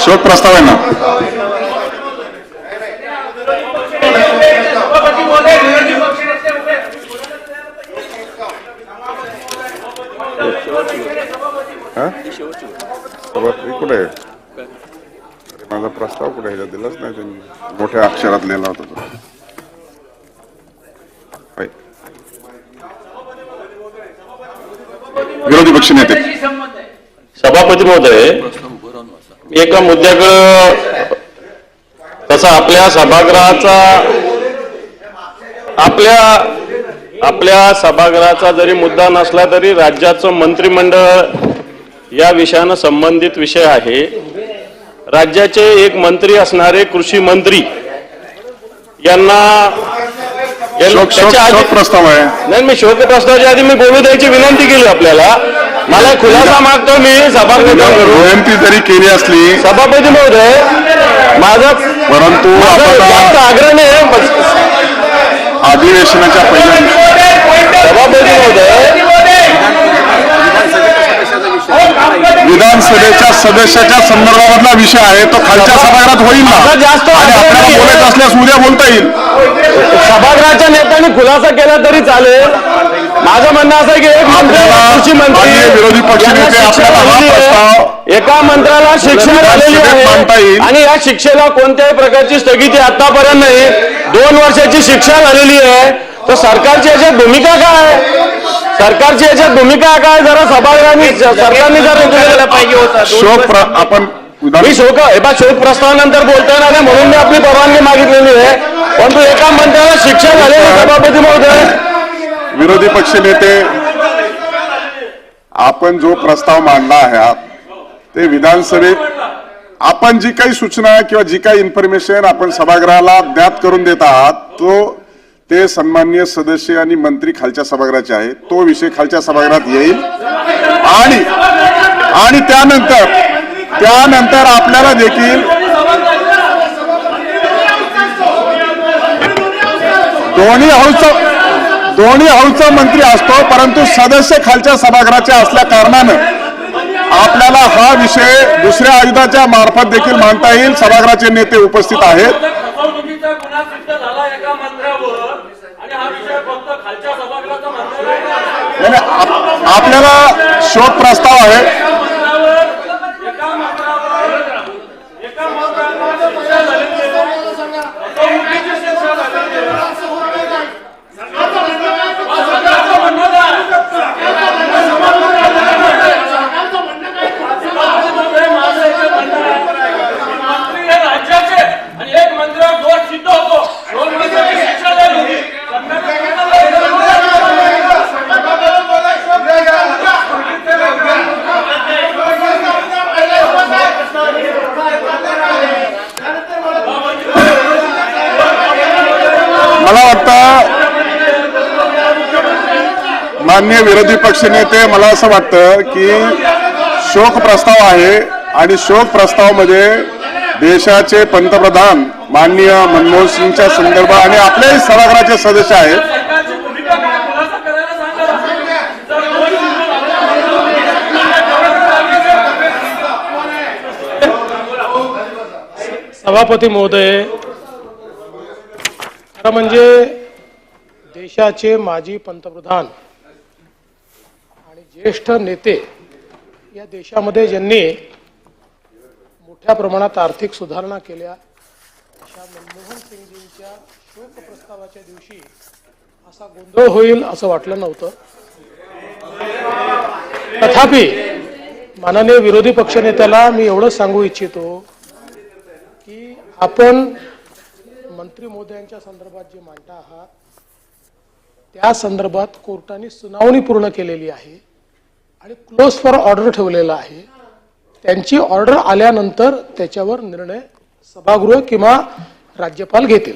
शोक प्रस्ताव आहे ना. कुठे माझा प्रस्ताव कुठे ह्याच्यात दिलाच नाही त्यांनी, मोठ्या अक्षरात लिहिला होता तो. विरोधी पक्ष नेते सभापती महोदय, एका मुद्द्याकडे तसा आपल्या सभागृहाचा आपल्या सभागृहाचा जरी मुद्दा नसला तरी राज्याचं मंत्रिमंडळ या विषयानं संबंधित विषय आहे. राज्याचे एक मंत्री असणारे कृषी मंत्री यांना शोक प्रस्ताव आहे. नाही, मी शोक प्रस्तावाच्या आधी मी बोलू द्यायची विनंती केली आपल्याला. मला खुलासा मागतो मी सभागृहाकडून. विनंती जरी केली असली सभापती महोदय, माझा परंतु आग्रह नाही. अधिवेशनाच्या पहिल्या सभापती महोदय, विधानसभेच्या सदस्याच्या संदर्भामधला विषय आहे तो खालच्या सभागृहात होईल ना, जास्त आणि आपल्याला बोलायचं असल्यास उद्या बोलता येईल. सभागृहाच्या नेत्यांनी खुलासा केला तरी चालेल. माझं म्हणणं असं आहे की एक कृषी मंत्री, विरोधी पक्ष नेते आपल्याला हा प्रस्ताव एका मंत्र्याला शिक्षा झालेली आहे आणि या शिक्षेला कोणत्याही प्रकारची स्थगिती आतापर्यंत नाही. 2 वर्षाची शिक्षा झालेली आहे. तर सरकारची याच्यात भूमिका काय? सरकारची याच्यात भूमिका काय? जरा सभागृहाने सरकारने जर पाहिजे होता. शोक आपण मी शोक प्रस्तावानंतर बोलता येणार नाही म्हणून मी आपली परवानगी मागितलेली आहे. परंतु एका मंत्र्याला शिक्षा झालेली आहे. सभापती महोदय, विरोधी पक्ष नेते, आपण जो प्रस्ताव मांडला आहे ते विधानसभेत आपण जी काही सूचना किंवा जी काही इन्फॉर्मेशन आपण सभागृहाला ज्ञात करून देत आहात तो ते सन्माननीय सदस्य आणि मंत्री खालच्या सभागृहाचे आहे. तो विषय खालच्या सभागृहात येईल आणि त्यानंतर आपल्याला देखील दोन्ही हाऊसचा मंत्री असतो, परंतु सदस्य खालच्या सभागृहाचे असल्या कारणानं आपल्याला हा विषय दुसऱ्या आयुधाच्या मार्फत देखील मांडता येईल. सभागृहाचे नेते उपस्थित आहेत. आपल्याला शोक प्रस्ताव आहे. मला वाटतं माननीय विरोधी पक्षनेते, मला असं वाटतं की शोक प्रस्ताव आहे आणि शोक प्रस्तावामध्ये देशाचे पंतप्रधान माननीय मनमोहन सिंगच्या संदर्भात आणि आपल्याही सभागृहाचे सदस्य आहेत. सभापती महोदय, म्हणजे देशाचे माजी पंतप्रधान आणि ज्येष्ठ नेते या देशामध्ये ज्यांनी मोठ्या प्रमाणात आर्थिक सुधारणा केल्या अशा मनमोहन सिंगजींच्या शोक प्रस्तावाच्या दिवशी असा गोंधळ होईल असं वाटलं नव्हतं. तथापि माननीय विरोधी पक्षनेत्याला मी एवढंच सांगू इच्छितो की आपण मंत्री महोदयांच्या संदर्भात जे मांडता आहात त्या संदर्भात कोर्टाने सुनावणी पूर्ण केलेली आहे आणि क्लोज फॉर ऑर्डर ठेवलेला आहे. त्यांची ऑर्डर आल्यानंतर त्याच्यावर निर्णय सभागृह किंवा राज्यपाल घेतील.